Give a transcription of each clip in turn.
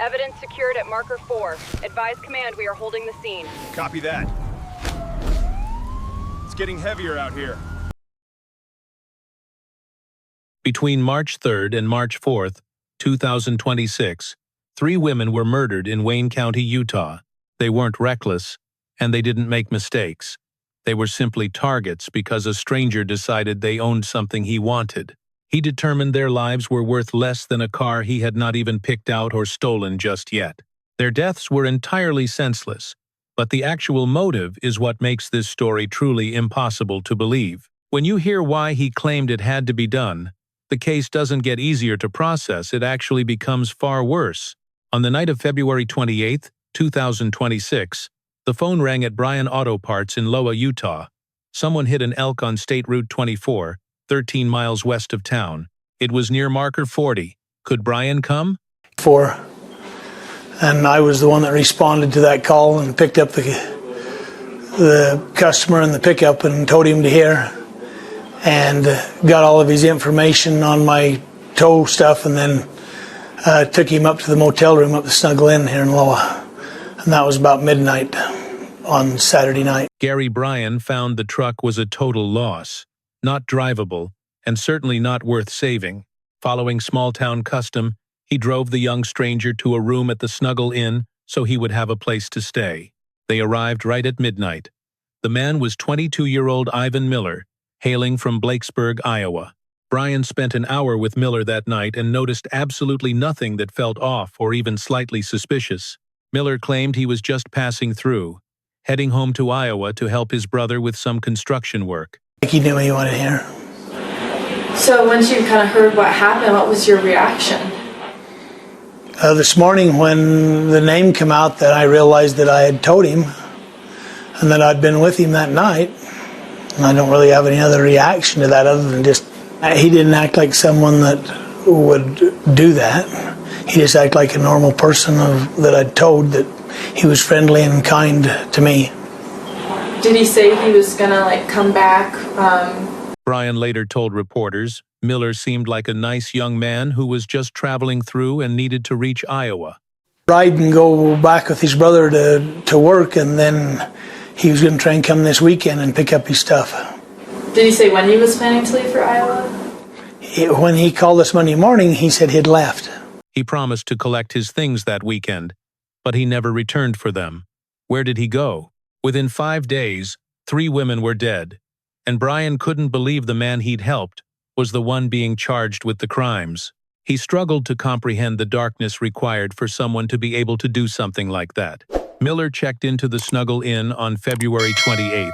Evidence secured at Marker 4. Advise command we are holding the scene. Copy that. It's getting heavier out here. Between March 3rd and March 4th, 2026, 3 women were murdered in Wayne County, Utah. They weren't reckless, and they didn't make mistakes. They were simply targets because a stranger decided they owned something he wanted. He determined their lives were worth less than a car he had not even picked out or stolen just yet. Their deaths were entirely senseless, but the actual motive is what makes this story truly impossible to believe. When you hear why he claimed it had to be done, the case doesn't get easier to process, it actually becomes far worse. On the night of February 28, 2026, the phone rang at Bryan Auto Parts in Loa, Utah. Someone hit an elk on State Route 24, 13 miles west of town. It was near Marker 40. Could Bryan come? 4. And I was the one that responded to that call and picked up the customer in the pickup and towed him to here. And got all of his information on my tow stuff, and then took him up to the motel room up the Snuggle Inn here in Loa. And that was about midnight on Saturday night. Gary Bryan found the truck was a total loss, not drivable, and certainly not worth saving. Following small-town custom, he drove the young stranger to a room at the Snuggle Inn so he would have a place to stay. They arrived right at midnight. The man was 22-year-old Ivan Miller, hailing from Blakesburg, Iowa. Bryan spent an hour with Miller that night and noticed absolutely nothing that felt off or even slightly suspicious. Miller claimed he was just passing through, heading home to Iowa to help his brother with some construction work. He knew he wanted here. So once you kind of heard what happened, what was your reaction? This morning when the name came out, that I realized that I had towed him and that I'd been with him that night. And I don't really have any other reaction to that other than just, he didn't act like someone that would do that. He just acted like a normal person that I'd towed, that he was friendly and kind to me. Did he say he was gonna come back? Bryan later told reporters Miller seemed like a nice young man who was just traveling through and needed to reach Iowa. Ride and go back with his brother to work, and then he was going to try and come this weekend and pick up his stuff. Did he say when he was planning to leave for Iowa? When he called us Monday morning, he said he'd left. He promised to collect his things that weekend, but he never returned for them. Where did he go? Within 5 days, 3 women were dead, and Bryan couldn't believe the man he'd helped was the one being charged with the crimes. He struggled to comprehend the darkness required for someone to be able to do something like that. Miller checked into the Snuggle Inn on February 28th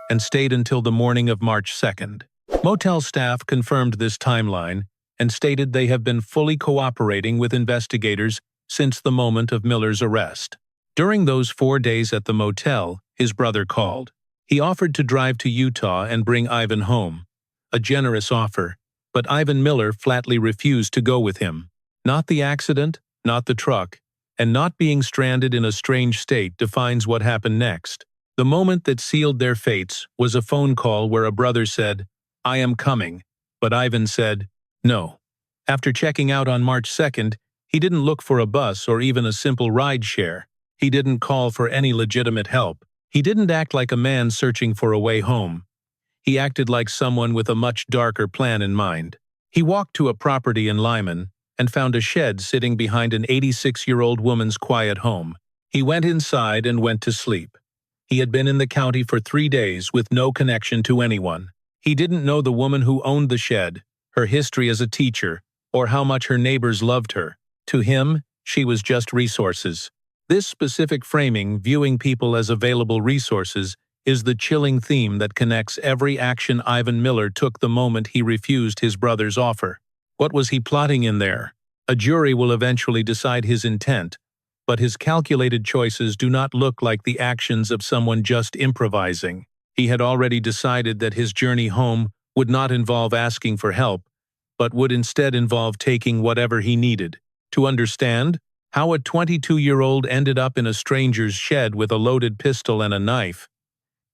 and stayed until the morning of March 2nd. Motel staff confirmed this timeline and stated they have been fully cooperating with investigators since the moment of Miller's arrest. During those 4 days at the motel, his brother called. He offered to drive to Utah and bring Ivan home. A generous offer, but Ivan Miller flatly refused to go with him. Not the accident, not the truck, and not being stranded in a strange state defines what happened next. The moment that sealed their fates was a phone call where a brother said, "I am coming," but Ivan said, "No." After checking out on March 2nd, he didn't look for a bus or even a simple ride share. He didn't call for any legitimate help. He didn't act like a man searching for a way home. He acted like someone with a much darker plan in mind. He walked to a property in Lyman and found a shed sitting behind an 86-year-old woman's quiet home. He went inside and went to sleep. He had been in the county for 3 days with no connection to anyone. He didn't know the woman who owned the shed, her history as a teacher, or how much her neighbors loved her. To him, she was just resources. This specific framing, viewing people as available resources, is the chilling theme that connects every action Ivan Miller took the moment he refused his brother's offer. What was he plotting in there? A jury will eventually decide his intent, but his calculated choices do not look like the actions of someone just improvising. He had already decided that his journey home would not involve asking for help, but would instead involve taking whatever he needed. To understand how a 22-year-old ended up in a stranger's shed with a loaded pistol and a knife,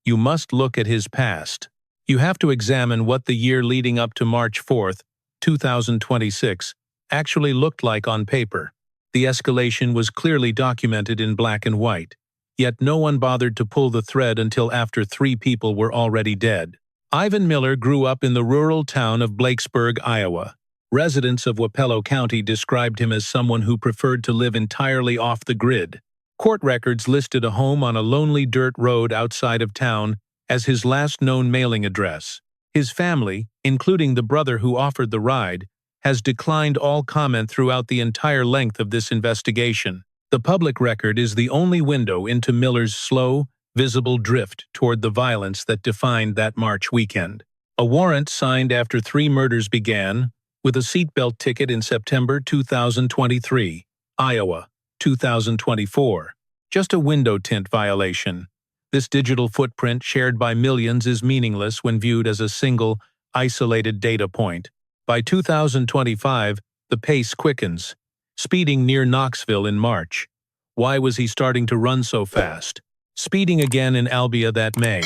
you must look at his past. You have to examine what the year leading up to March 4th, 2026, actually looked like on paper. The escalation was clearly documented in black and white, yet no one bothered to pull the thread until after 3 people were already dead. Ivan Miller grew up in the rural town of Blakesburg, Iowa. Residents of Wapello County described him as someone who preferred to live entirely off the grid. Court records listed a home on a lonely dirt road outside of town as his last known mailing address. His family, including the brother who offered the ride, has declined all comment throughout the entire length of this investigation. The public record is the only window into Miller's slow, visible drift toward the violence that defined that March weekend. A warrant signed after 3 murders began, with a seatbelt ticket in September 2023, Iowa, 2024. Just a window tint violation. This digital footprint shared by millions is meaningless when viewed as a single, isolated data point. By 2025, the pace quickens, speeding near Knoxville in March. Why was he starting to run so fast? Speeding again in Albia that May.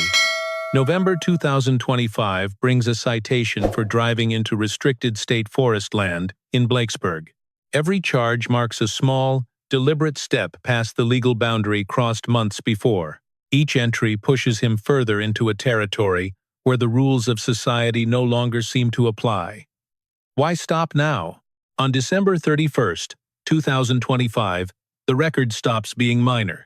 November 2025 brings a citation for driving into restricted state forest land in Blakesburg. Every charge marks a small, deliberate step past the legal boundary crossed months before. Each entry pushes him further into a territory where the rules of society no longer seem to apply. Why stop now? On December 31st, 2025, the record stops being minor.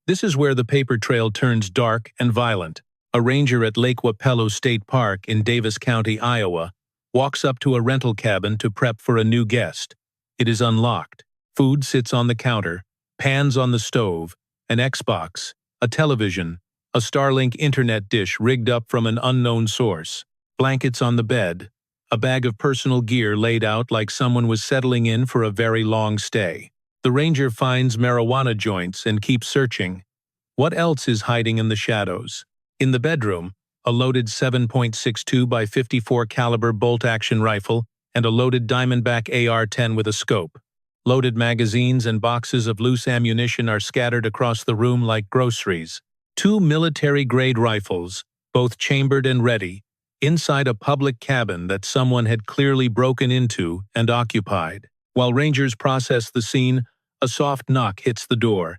This is where the paper trail turns dark and violent. A ranger at Lake Wapello State Park in Davis County, Iowa, walks up to a rental cabin to prep for a new guest. It is unlocked. Food sits on the counter, pans on the stove, an Xbox, a television, a Starlink internet dish rigged up from an unknown source, blankets on the bed, a bag of personal gear laid out like someone was settling in for a very long stay. The ranger finds marijuana joints and keeps searching. What else is hiding in the shadows? In the bedroom, a loaded 7.62 by 54 caliber bolt-action rifle and a loaded Diamondback AR-10 with a scope. Loaded magazines and boxes of loose ammunition are scattered across the room like groceries. 2 military-grade rifles, both chambered and ready, inside a public cabin that someone had clearly broken into and occupied. While rangers process the scene, a soft knock hits the door.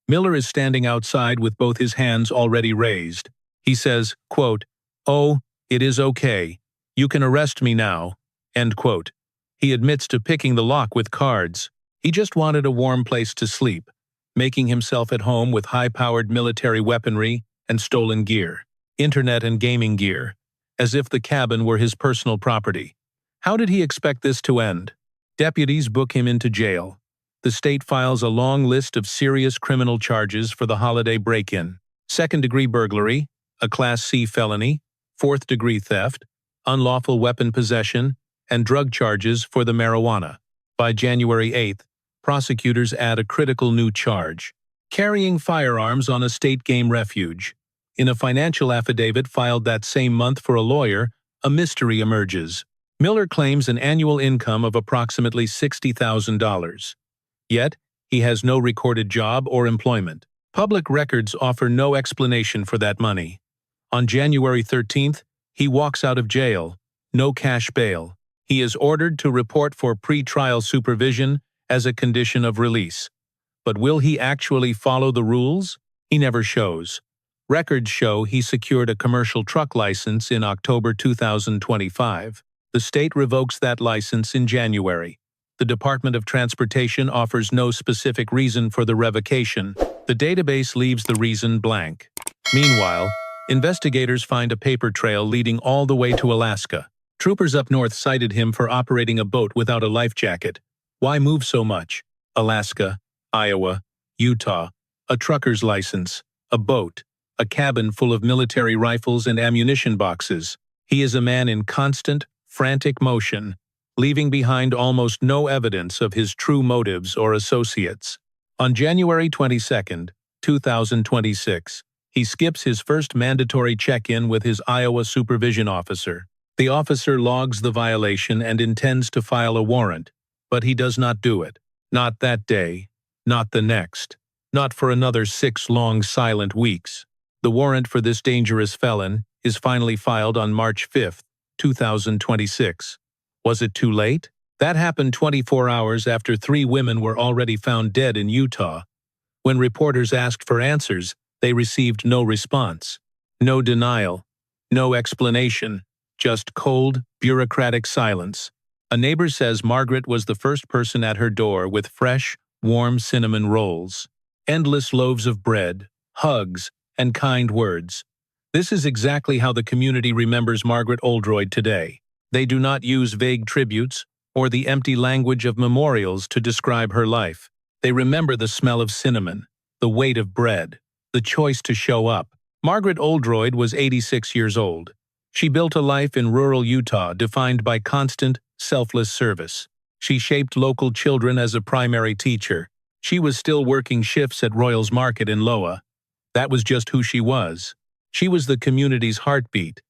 Miller is standing outside with both his hands already raised. He says, quote, "Oh, it is okay. You can arrest me now," end quote. He admits to picking the lock with cards. He just wanted a warm place to sleep, making himself at home with high-powered military weaponry and stolen gear, internet and gaming gear, as if the cabin were his personal property. How did he expect this to end? Deputies book him into jail. The state files a long list of serious criminal charges for the holiday break-in: second-degree burglary, a Class C felony, fourth-degree theft, unlawful weapon possession, and drug charges for the marijuana. By January 8th, prosecutors add a critical new charge: carrying firearms on a state game refuge. In a financial affidavit filed that same month for a lawyer, a mystery emerges. Miller claims an annual income of approximately $60,000. Yet, he has no recorded job or employment. Public records offer no explanation for that money. On January 13th, he walks out of jail, no cash bail. He is ordered to report for pre-trial supervision as a condition of release. But will he actually follow the rules? He never shows. Records show he secured a commercial truck license in October 2025. The state revokes that license in January. The Department of Transportation offers no specific reason for the revocation. The database leaves the reason blank. Meanwhile, investigators find a paper trail leading all the way to Alaska. Troopers up north cited him for operating a boat without a life jacket. Why move so much? Alaska, Iowa, Utah, a trucker's license, a boat, a cabin full of military rifles and ammunition boxes. He is a man in constant, frantic motion, leaving behind almost no evidence of his true motives or associates. On January 22, 2026, he skips his first mandatory check-in with his Iowa supervision officer. The officer logs the violation and intends to file a warrant, but he does not do it. Not that day, not the next, not for another 6 long silent weeks. The warrant for this dangerous felon is finally filed on March 5, 2026. Was it too late? That happened 24 hours after 3 women were already found dead in Utah. When reporters asked for answers, they received no response. No denial. No explanation. Just cold, bureaucratic silence. A neighbor says Margaret was the first person at her door with fresh, warm cinnamon rolls. Endless loaves of bread, hugs, and kind words. This is exactly how the community remembers Margaret Oldroyd today. They do not use vague tributes or the empty language of memorials to describe her life. They remember the smell of cinnamon, the weight of bread, the choice to show up. Margaret Oldroyd was 86 years old. She built a life in rural Utah defined by constant, selfless service. She shaped local children as a primary teacher. She was still working shifts at Royals Market in Loa. That was just who she was. She was the community's heartbeat.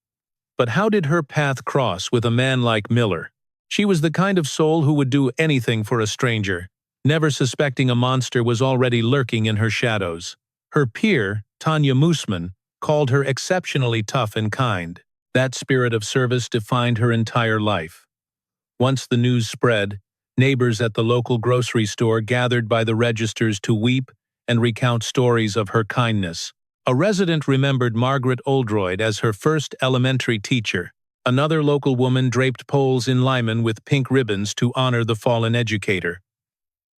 But how did her path cross with a man like Miller? She was the kind of soul who would do anything for a stranger, never suspecting a monster was already lurking in her shadows. Her peer, Tanya Mooseman, called her exceptionally tough and kind. That spirit of service defined her entire life. Once the news spread, neighbors at the local grocery store gathered by the registers to weep and recount stories of her kindness. A resident remembered Margaret Oldroyd as her first elementary teacher. Another local woman draped poles in Lyman with pink ribbons to honor the fallen educator.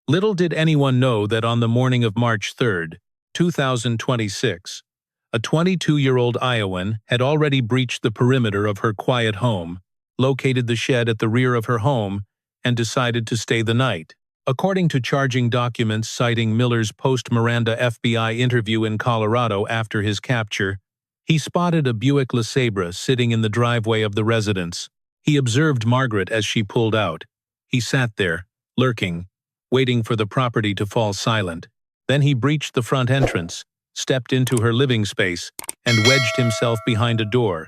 Little did anyone know that on the morning of March 3, 2026, a 22-year-old Iowan had already breached the perimeter of her quiet home, located the shed at the rear of her home, and decided to stay the night. According to charging documents citing Miller's post-Miranda FBI interview in Colorado after his capture, he spotted a Buick LeSabre sitting in the driveway of the residence. He observed Margaret as she pulled out. He sat there, lurking, waiting for the property to fall silent. Then he breached the front entrance, stepped into her living space, and wedged himself behind a door.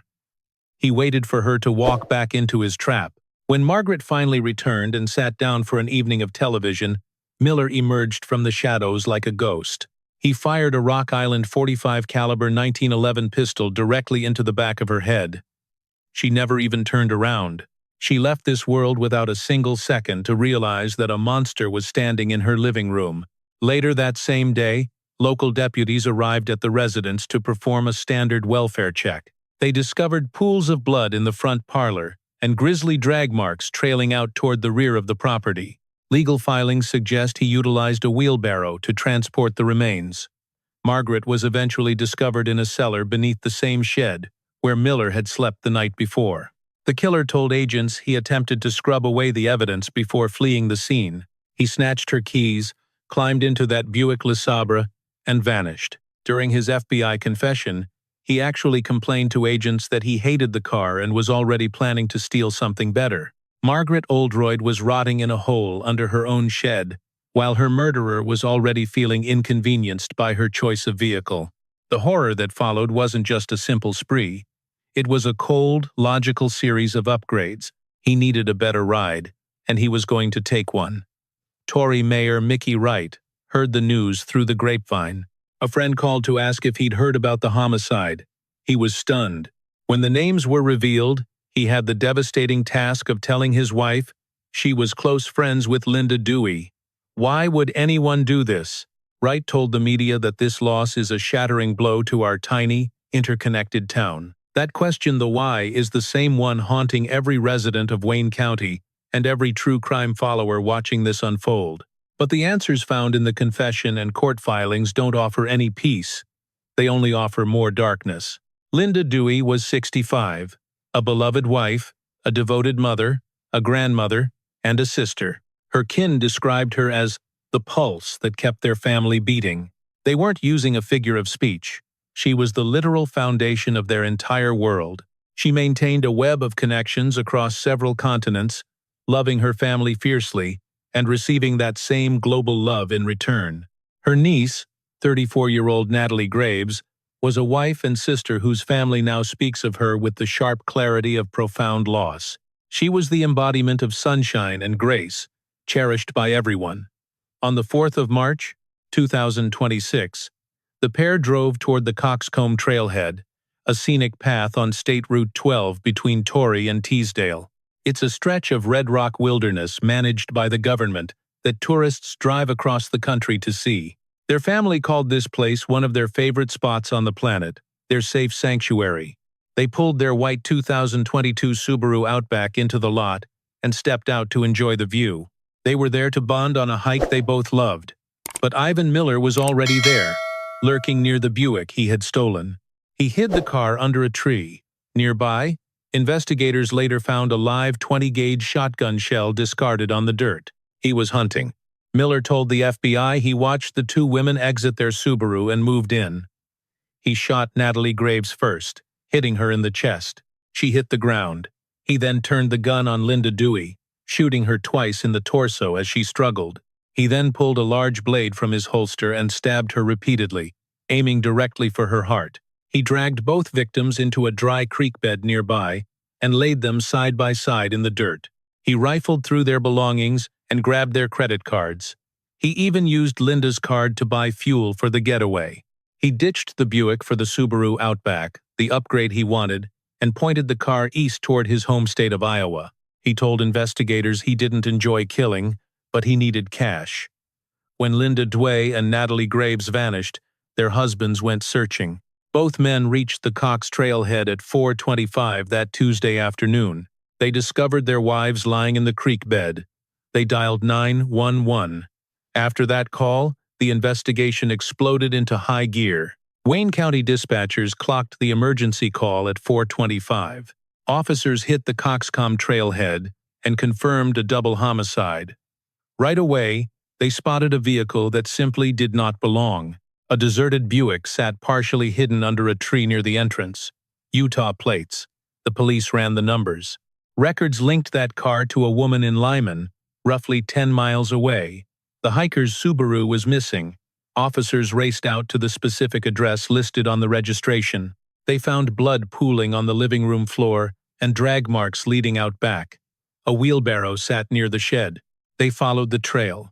He waited for her to walk back into his trap. When Margaret finally returned and sat down for an evening of television, Miller emerged from the shadows like a ghost. He fired a Rock Island .45 caliber 1911 pistol directly into the back of her head. She never even turned around. She left this world without a single second to realize that a monster was standing in her living room. Later that same day, local deputies arrived at the residence to perform a standard welfare check. They discovered pools of blood in the front parlor and grisly drag marks trailing out toward the rear of the property. Legal filings suggest he utilized a wheelbarrow to transport the remains. Margaret was eventually discovered in a cellar beneath the same shed where Miller had slept the night before. The killer told agents he attempted to scrub away the evidence before fleeing the scene. He snatched her keys, climbed into that Buick LeSabre, and vanished. During his FBI confession, he actually complained to agents that he hated the car and was already planning to steal something better. Margaret Oldroyd was rotting in a hole under her own shed, while her murderer was already feeling inconvenienced by her choice of vehicle. The horror that followed wasn't just a simple spree. It was a cold, logical series of upgrades. He needed a better ride, and he was going to take one. Tory Mayor Mickey Wright heard the news through the grapevine. A friend called to ask if he'd heard about the homicide. He was stunned. When the names were revealed, he had the devastating task of telling his wife she was close friends with Linda Dewey. Why would anyone do this? Wright told the media that this loss is a shattering blow to our tiny, interconnected town. That question, the why, is the same one haunting every resident of Wayne County and every true crime follower watching this unfold. But the answers found in the confession and court filings don't offer any peace. They only offer more darkness. Linda Dewey was 65. A beloved wife, a devoted mother, a grandmother, and a sister. Her kin described her as the pulse that kept their family beating. They weren't using a figure of speech. She was the literal foundation of their entire world. She maintained a web of connections across several continents, loving her family fiercely and receiving that same global love in return. Her niece, 34-year-old Natalie Graves, was a wife and sister whose family now speaks of her with the sharp clarity of profound loss. She was the embodiment of sunshine and grace, cherished by everyone. On the 4th of March, 2026, the pair drove toward the Coxcomb Trailhead, a scenic path on State Route 12 between Torrey and Teesdale. It's a stretch of red rock wilderness managed by the government that tourists drive across the country to see. Their family called this place one of their favorite spots on the planet, their safe sanctuary. They pulled their white 2022 Subaru Outback into the lot and stepped out to enjoy the view. They were there to bond on a hike they both loved. But Ivan Miller was already there, lurking near the Buick he had stolen. He hid the car under a tree. Nearby, investigators later found a live 20-gauge shotgun shell discarded on the dirt. He was hunting. Miller told the FBI he watched the two women exit their Subaru and moved in. He shot Natalie Graves first, hitting her in the chest. She hit the ground. He then turned the gun on Linda Dewey, shooting her twice in the torso as she struggled. He then pulled a large blade from his holster and stabbed her repeatedly, aiming directly for her heart. He dragged both victims into a dry creek bed nearby and laid them side by side in the dirt. He rifled through their belongings and grabbed their credit cards. He even used Linda's card to buy fuel for the getaway. He ditched the Buick for the Subaru Outback, the upgrade he wanted, and pointed the car east toward his home state of Iowa. He told investigators he didn't enjoy killing, but he needed cash. When Linda Dewey and Natalie Graves vanished, their husbands went searching. Both men reached the Cox trailhead at 4:25 that Tuesday afternoon. They discovered their wives lying in the creek bed. They dialed 911. After that call, the investigation exploded into high gear. Wayne County dispatchers clocked the emergency call at 4:25. Officers hit the Coxcom trailhead and confirmed a double homicide. Right away, they spotted a vehicle that simply did not belong. A deserted Buick sat partially hidden under a tree near the entrance. Utah plates. The police ran the numbers. Records linked that car to a woman in Lyman, roughly 10 miles away. The hiker's Subaru was missing. Officers raced out to the specific address listed on the registration. They found blood pooling on the living room floor and drag marks leading out back. A wheelbarrow sat near the shed. They followed the trail.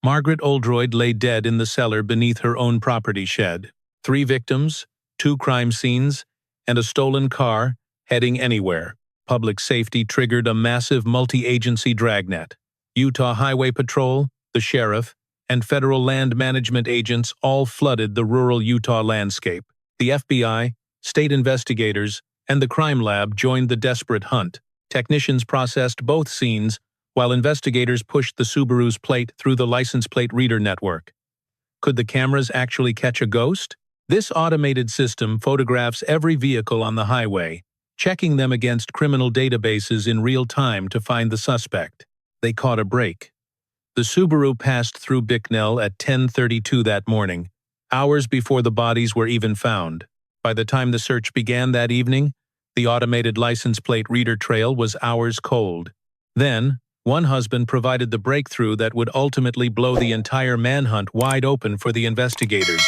Margaret Oldroyd lay dead in the cellar beneath her own property shed. 3 victims, 2 crime scenes, and a stolen car heading anywhere. Public safety triggered a massive multi-agency dragnet. Utah Highway Patrol, the sheriff, and federal land management agents all flooded the rural Utah landscape. The FBI, state investigators, and the crime lab joined the desperate hunt. Technicians processed both scenes, while investigators pushed the Subaru's plate through the license plate reader network. Could the cameras actually catch a ghost? This automated system photographs every vehicle on the highway, checking them against criminal databases in real time to find the suspect. They caught a break. The Subaru passed through Bicknell at 10:32 that morning, hours before the bodies were even found. By the time the search began that evening, the automated license plate reader trail was hours cold. Then, one husband provided the breakthrough that would ultimately blow the entire manhunt wide open for the investigators.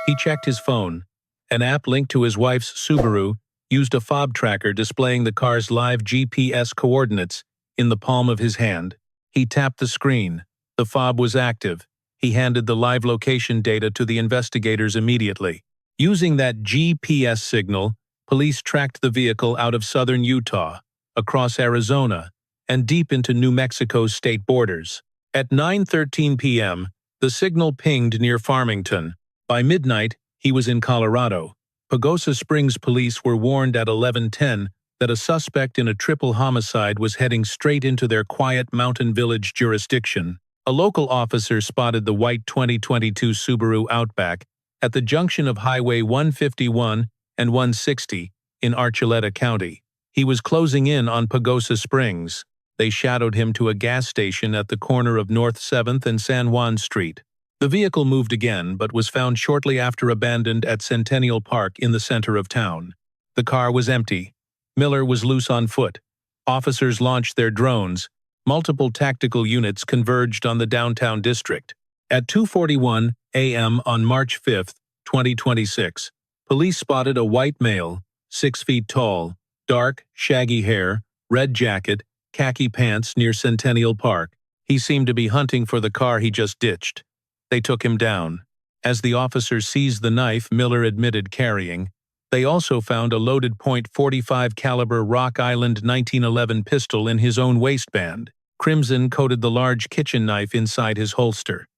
He checked his phone. An app linked to his wife's Subaru used a fob tracker displaying the car's live GPS coordinates in the palm of his hand. He tapped the screen. The fob was active. He handed the live location data to the investigators immediately. Using that GPS signal, police tracked the vehicle out of southern Utah, across Arizona, and deep into New Mexico's state borders. At 9:13 p.m., the signal pinged near Farmington. By midnight, he was in Colorado. Pagosa Springs police were warned at 11:10 that a suspect in a triple homicide was heading straight into their quiet mountain village jurisdiction. A local officer spotted the white 2022 Subaru Outback at the junction of Highway 151 and 160 in Archuleta County. He was closing in on Pagosa Springs. They shadowed him to a gas station at the corner of North 7th and San Juan Street. The vehicle moved again, but was found shortly after abandoned at Centennial Park in the center of town. The car was empty. Miller was loose on foot. Officers launched their drones. Multiple tactical units converged on the downtown district. At 2:41 a.m. on March 5, 2026, police spotted a white male, 6 feet tall, dark, shaggy hair, red jacket, khaki pants near Centennial Park. He seemed to be hunting for the car he just ditched. They took him down. As the officers seized the knife Miller admitted carrying, They also found a loaded .45 caliber Rock Island 1911 pistol in his own waistband. Crimson coated the large kitchen knife inside his holster.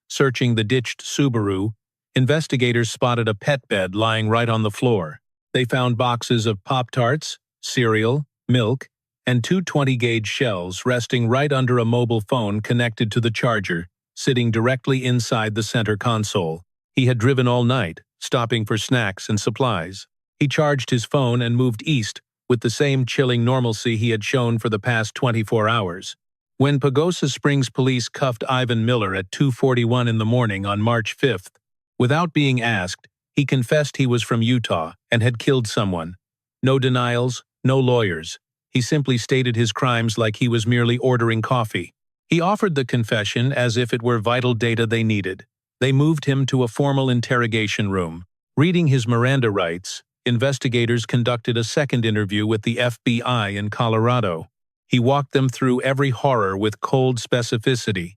Searching the ditched Subaru, investigators spotted a pet bed lying right on the floor. They found boxes of Pop-Tarts, cereal, milk, and two 20-gauge shells resting right under a mobile phone connected to the charger, sitting directly inside the center console. He had driven all night, stopping for snacks and supplies. He charged his phone and moved east with the same chilling normalcy he had shown for the past 24 hours. When Pagosa Springs police cuffed Ivan Miller at 2:41 in the morning on March 5th, without being asked, he confessed he was from Utah and had killed someone. No denials, no lawyers. He simply stated his crimes like he was merely ordering coffee. He offered the confession as if it were vital data they needed. They moved him to a formal interrogation room. Reading his Miranda rights, investigators conducted a second interview with the FBI in Colorado. He walked them through every horror with cold specificity.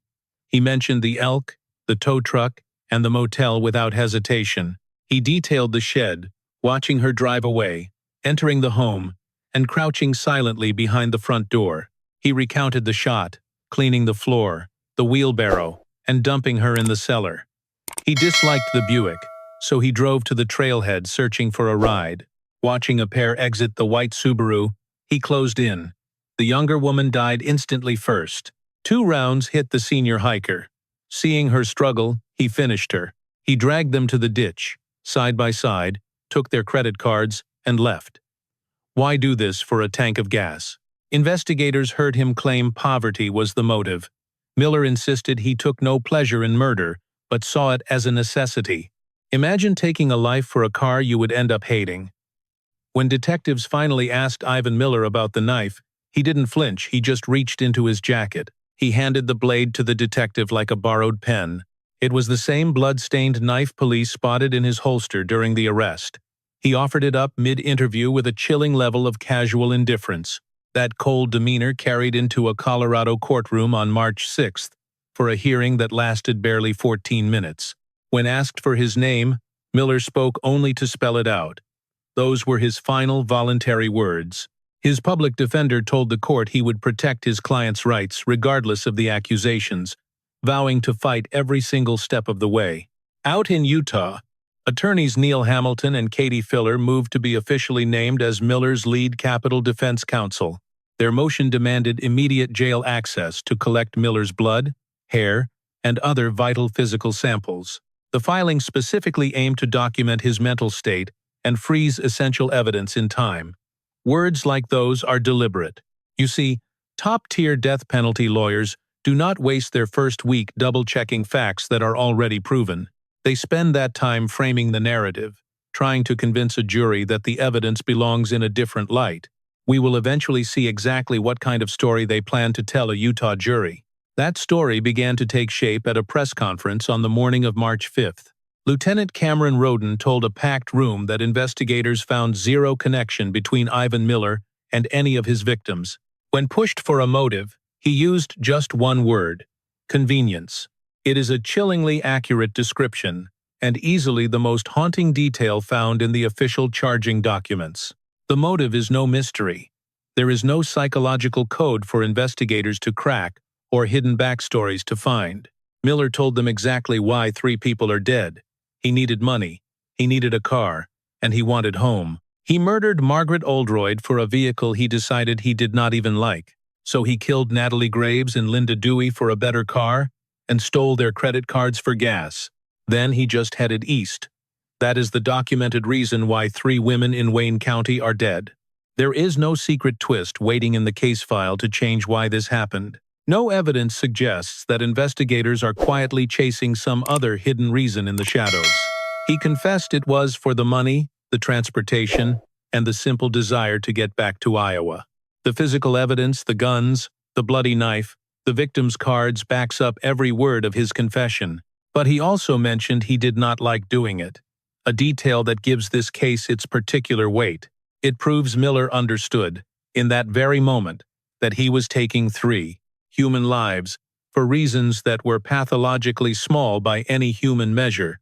He mentioned the elk, the tow truck, and the motel without hesitation. He detailed the shed, watching her drive away, entering the home, and crouching silently behind the front door. He recounted the shot, cleaning the floor, the wheelbarrow, and dumping her in the cellar. He disliked the Buick, so he drove to the trailhead searching for a ride. Watching a pair exit the white Subaru, he closed in. The younger woman died instantly first. 2 rounds hit the senior hiker. Seeing her struggle, he finished her. He dragged them to the ditch, side by side, took their credit cards, and left. Why do this for a tank of gas? Investigators heard him claim poverty was the motive. Miller insisted he took no pleasure in murder, but saw it as a necessity. Imagine taking a life for a car you would end up hating. When detectives finally asked Ivan Miller about the knife, he didn't flinch, he just reached into his jacket. He handed the blade to the detective like a borrowed pen. It was the same blood-stained knife police spotted in his holster during the arrest. He offered it up mid-interview with a chilling level of casual indifference. That cold demeanor carried into a Colorado courtroom on March 6th for a hearing that lasted barely 14 minutes. When asked for his name, Miller spoke only to spell it out. Those were his final voluntary words. His public defender told the court he would protect his client's rights regardless of the accusations, vowing to fight every single step of the way. Out in Utah, attorneys Neil Hamilton and Katie Filler moved to be officially named as Miller's lead capital defense counsel. Their motion demanded immediate jail access to collect Miller's blood, hair, and other vital physical samples. The filing specifically aimed to document his mental state and freeze essential evidence in time. Words like those are deliberate. You see, top-tier death penalty lawyers do not waste their first week double-checking facts that are already proven. They spend that time framing the narrative, trying to convince a jury that the evidence belongs in a different light. We will eventually see exactly what kind of story they plan to tell a Utah jury. That story began to take shape at a press conference on the morning of March 5th. Lieutenant Cameron Roden told a packed room that investigators found zero connection between Ivan Miller and any of his victims. When pushed for a motive, he used just one word: convenience. It is a chillingly accurate description, and easily the most haunting detail found in the official charging documents. The motive is no mystery. There is no psychological code for investigators to crack or hidden backstories to find. Miller told them exactly why 3 people are dead. He needed money, he needed a car, and he wanted home. He murdered Margaret Oldroyd for a vehicle he decided he did not even like. So he killed Natalie Graves and Linda Dewey for a better car and stole their credit cards for gas. Then he just headed east. That is the documented reason why 3 women in Wayne County are dead. There is no secret twist waiting in the case file to change why this happened. No evidence suggests that investigators are quietly chasing some other hidden reason in the shadows. He confessed it was for the money, the transportation, and the simple desire to get back to Iowa. The physical evidence, the guns, the bloody knife, the victim's cards backs up every word of his confession. But he also mentioned he did not like doing it, a detail that gives this case its particular weight. It proves Miller understood, in that very moment, that he was taking 3 human lives for reasons that were pathologically small by any human measure,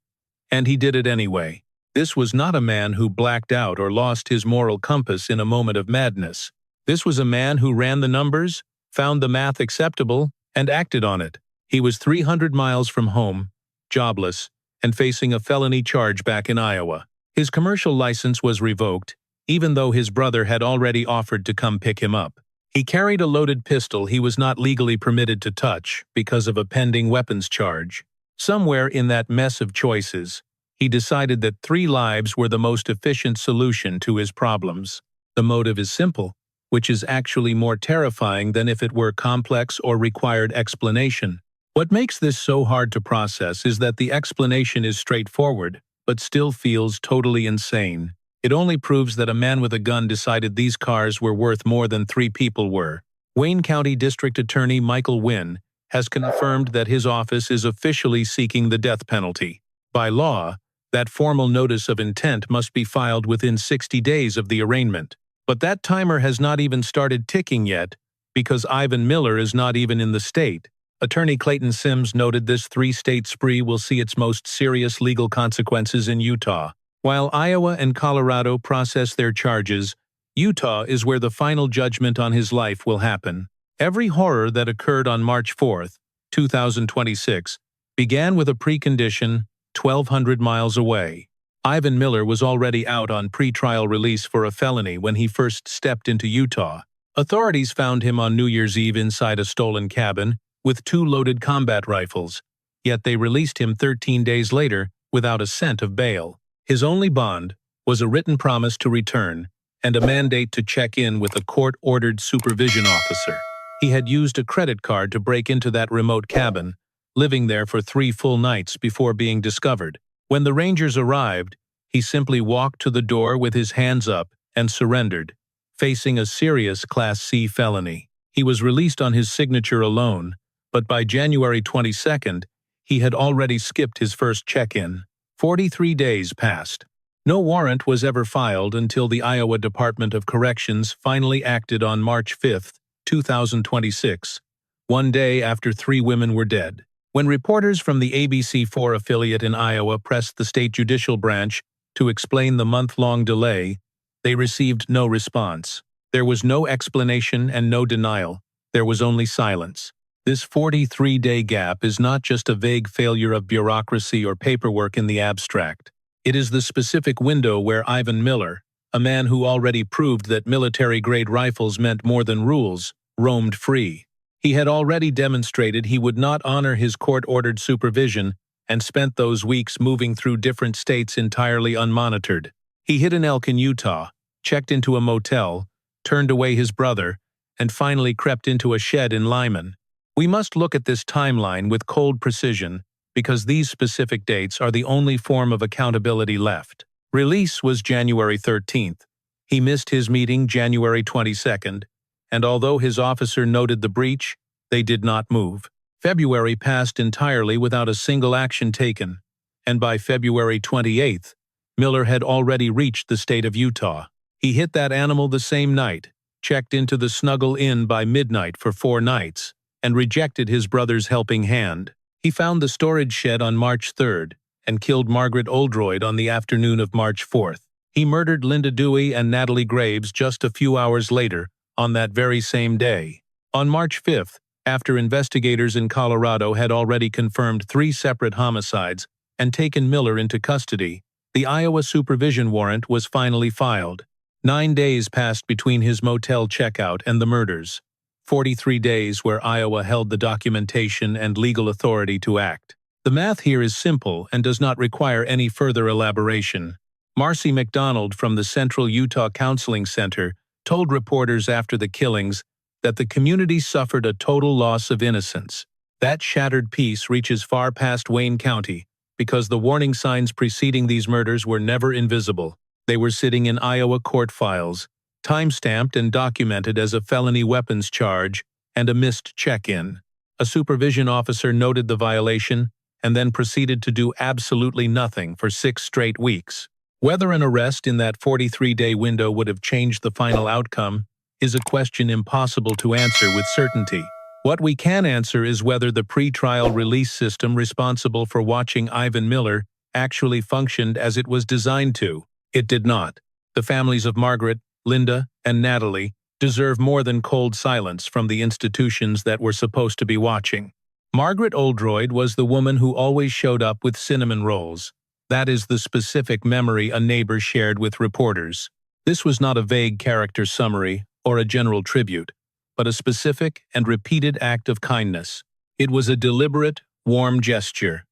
and he did it anyway. This was not a man who blacked out or lost his moral compass in a moment of madness. This was a man who ran the numbers, found the math acceptable, and acted on it. He was 300 miles from home, jobless, and facing a felony charge back in Iowa. His commercial license was revoked, even though his brother had already offered to come pick him up. He carried a loaded pistol he was not legally permitted to touch because of a pending weapons charge. Somewhere in that mess of choices, he decided that 3 lives were the most efficient solution to his problems. The motive is simple, which is actually more terrifying than if it were complex or required explanation. What makes this so hard to process is that the explanation is straightforward, but still feels totally insane. It only proves that a man with a gun decided these cars were worth more than 3 people were. Wayne County District Attorney Michael Wynn has confirmed that his office is officially seeking the death penalty. By law, that formal notice of intent must be filed within 60 days of the arraignment. But that timer has not even started ticking yet, because Ivan Miller is not even in the state. Attorney Clayton Sims noted this 3-state spree will see its most serious legal consequences in Utah. While Iowa and Colorado process their charges, Utah is where the final judgment on his life will happen. Every horror that occurred on March 4, 2026, began with a precondition 1,200 miles away. Ivan Miller was already out on pretrial release for a felony when he first stepped into Utah. Authorities found him on New Year's Eve inside a stolen cabin with 2 loaded combat rifles, yet they released him 13 days later without a cent of bail. His only bond was a written promise to return and a mandate to check in with a court-ordered supervision officer. He had used a credit card to break into that remote cabin, living there for 3 full nights before being discovered. When the Rangers arrived, he simply walked to the door with his hands up and surrendered, facing a serious Class C felony. He was released on his signature alone, but by January 22nd, he had already skipped his first check-in. 43 days passed. No warrant was ever filed until the Iowa Department of Corrections finally acted on March 5, 2026, 1 day after 3 women were dead. When reporters from the ABC4 affiliate in Iowa pressed the state judicial branch to explain the month-long delay, they received no response. There was no explanation and no denial. There was only silence. This 43-day gap is not just a vague failure of bureaucracy or paperwork in the abstract. It is the specific window where Ivan Miller, a man who already proved that military-grade rifles meant more than rules, roamed free. He had already demonstrated he would not honor his court-ordered supervision and spent those weeks moving through different states entirely unmonitored. He hit an elk in Utah, checked into a motel, turned away his brother, and finally crept into a shed in Lyman. We must look at this timeline with cold precision because these specific dates are the only form of accountability left. Release was January 13th. He missed his meeting January 22nd, and although his officer noted the breach, they did not move. February passed entirely without a single action taken, and by February 28th, Miller had already reached the state of Utah. He hit that animal the same night, checked into the Snuggle Inn by midnight for 4 nights, and rejected his brother's helping hand. He found the storage shed on March 3rd and killed Margaret Oldroyd on the afternoon of March 4th. He murdered Linda Dewey and Natalie Graves just a few hours later, on that very same day. On March 5th, after investigators in Colorado had already confirmed 3 separate homicides and taken Miller into custody, the Iowa supervision warrant was finally filed. 9 days passed between his motel checkout and the murders. 43 days where Iowa held the documentation and legal authority to act. The math here is simple and does not require any further elaboration. Marcy McDonald from the Central Utah Counseling Center told reporters after the killings that the community suffered a total loss of innocence. That shattered peace reaches far past Wayne County because the warning signs preceding these murders were never invisible. They were sitting in Iowa court files, time-stamped and documented as a felony weapons charge and a missed check-in. A supervision officer noted the violation and then proceeded to do absolutely nothing for 6 straight weeks. Whether an arrest in that 43-day window would have changed the final outcome is a question impossible to answer with certainty. What we can answer is whether the pre-trial release system responsible for watching Ivan Miller actually functioned as it was designed to. It did not. The families of Margaret, Linda, and Natalie deserve more than cold silence from the institutions that were supposed to be watching. Margaret Oldroyd was the woman who always showed up with cinnamon rolls. That is the specific memory a neighbor shared with reporters. This was not a vague character summary or a general tribute, but a specific and repeated act of kindness. It was a deliberate, warm gesture.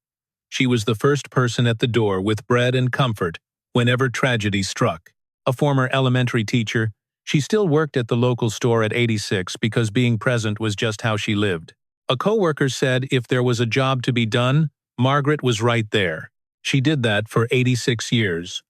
She was the first person at the door with bread and comfort whenever tragedy struck. A former elementary teacher, she still worked at the local store at 86 because being present was just how she lived. A coworker said if there was a job to be done, Margaret was right there. She did that for 86 years.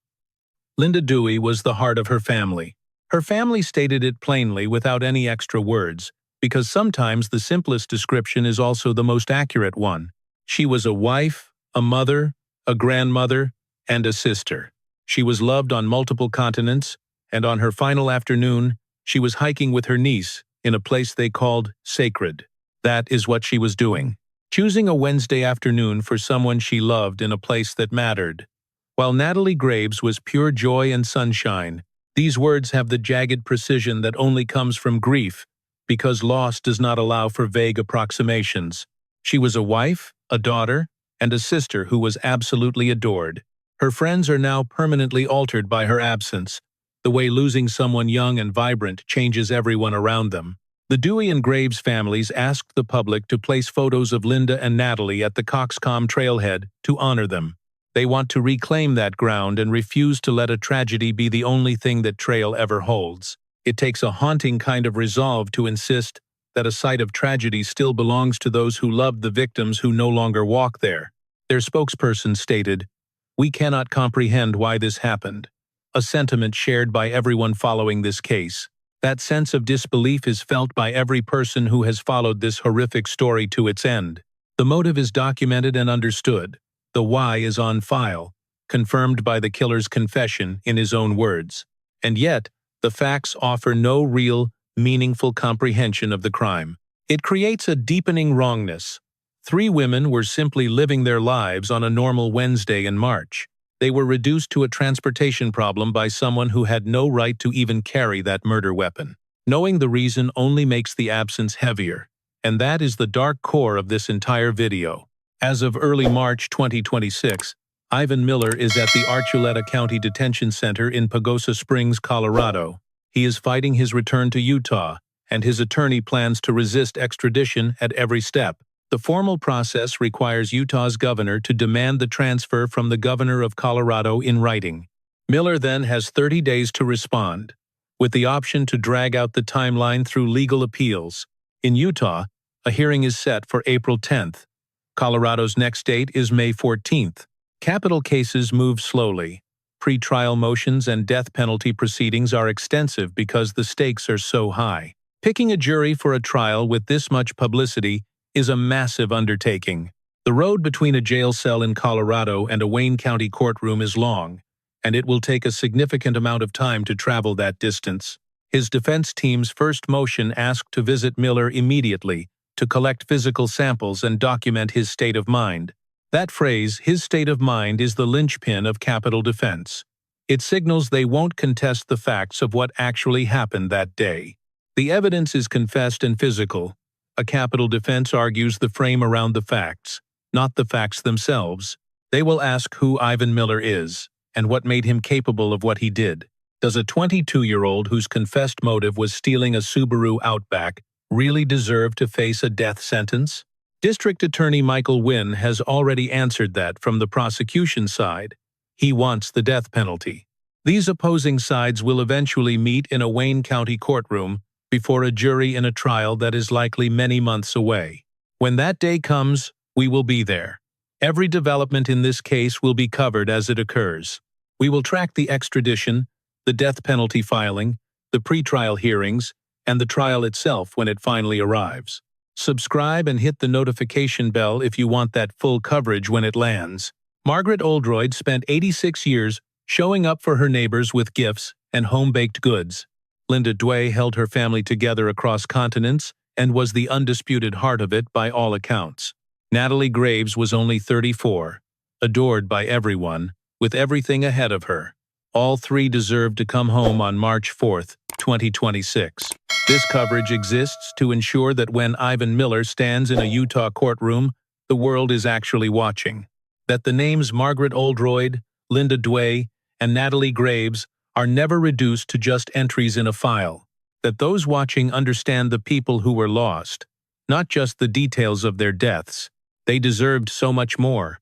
Linda Dewey was the heart of her family. Her family stated it plainly without any extra words, because sometimes the simplest description is also the most accurate one. She was a wife, a mother, a grandmother, and a sister. She was loved on multiple continents, and on her final afternoon, she was hiking with her niece in a place they called sacred. That is what she was doing. Choosing a Wednesday afternoon for someone she loved in a place that mattered. While Natalie Graves was pure joy and sunshine, these words have the jagged precision that only comes from grief, because loss does not allow for vague approximations. She was a wife, a daughter, and a sister who was absolutely adored. Her friends are now permanently altered by her absence, the way losing someone young and vibrant changes everyone around them. The Dewey and Graves families asked the public to place photos of Linda and Natalie at the Coxcomb trailhead to honor them. They want to reclaim that ground and refuse to let a tragedy be the only thing that trail ever holds. It takes a haunting kind of resolve to insist that a site of tragedy still belongs to those who loved the victims who no longer walk there. Their spokesperson stated, "We cannot comprehend why this happened," a sentiment shared by everyone following this case. That sense of disbelief is felt by every person who has followed this horrific story to its end. The motive is documented and understood. The why is on file, confirmed by the killer's confession in his own words. And yet, the facts offer no real, meaningful comprehension of the crime. It creates a deepening wrongness. 3 women were simply living their lives on a normal Wednesday in March. They were reduced to a transportation problem by someone who had no right to even carry that murder weapon. Knowing the reason only makes the absence heavier, and that is the dark core of this entire video. As of early March 2026, Ivan Miller is at the Archuleta County Detention Center in Pagosa Springs, Colorado. He is fighting his return to Utah, and his attorney plans to resist extradition at every step. The formal process requires Utah's governor to demand the transfer from the governor of Colorado in writing. Miller then has 30 days to respond, with the option to drag out the timeline through legal appeals. In Utah, a hearing is set for April 10th. Colorado's next date is May 14th. Capital cases move slowly. Pre-trial motions and death penalty proceedings are extensive because the stakes are so high. Picking a jury for a trial with this much publicity is a massive undertaking. The road between a jail cell in Colorado and a Wayne County courtroom is long, and it will take a significant amount of time to travel that distance. His defense team's first motion asked to visit Miller immediately to collect physical samples and document his state of mind. That phrase, his state of mind, is the linchpin of capital defense. It signals they won't contest the facts of what actually happened that day. The evidence is confessed and physical. A capital defense argues the frame around the facts, not the facts themselves. They will ask who Ivan Miller is, and what made him capable of what he did. Does a 22-year-old whose confessed motive was stealing a Subaru Outback really deserve to face a death sentence? District Attorney Michael Wynn has already answered that from the prosecution side. He wants the death penalty. These opposing sides will eventually meet in a Wayne County courtroom before a jury in a trial that is likely many months away. When that day comes, we will be there. Every development in this case will be covered as it occurs. We will track the extradition, the death penalty filing, the pretrial hearings, and the trial itself when it finally arrives. Subscribe and hit the notification bell if you want that full coverage when it lands. Margaret Oldroyd spent 86 years showing up for her neighbors with gifts and home-baked goods. Linda Dewey held her family together across continents and was the undisputed heart of it by all accounts. Natalie Graves was only 34, adored by everyone, with everything ahead of her. All three deserve to come home on March 4th, 2026. This coverage exists to ensure that when Ivan Miller stands in a Utah courtroom, the world is actually watching. That the names Margaret Oldroyd, Linda Dewey, and Natalie Graves are never reduced to just entries in a file. That those watching understand the people who were lost, not just the details of their deaths. They deserved so much more.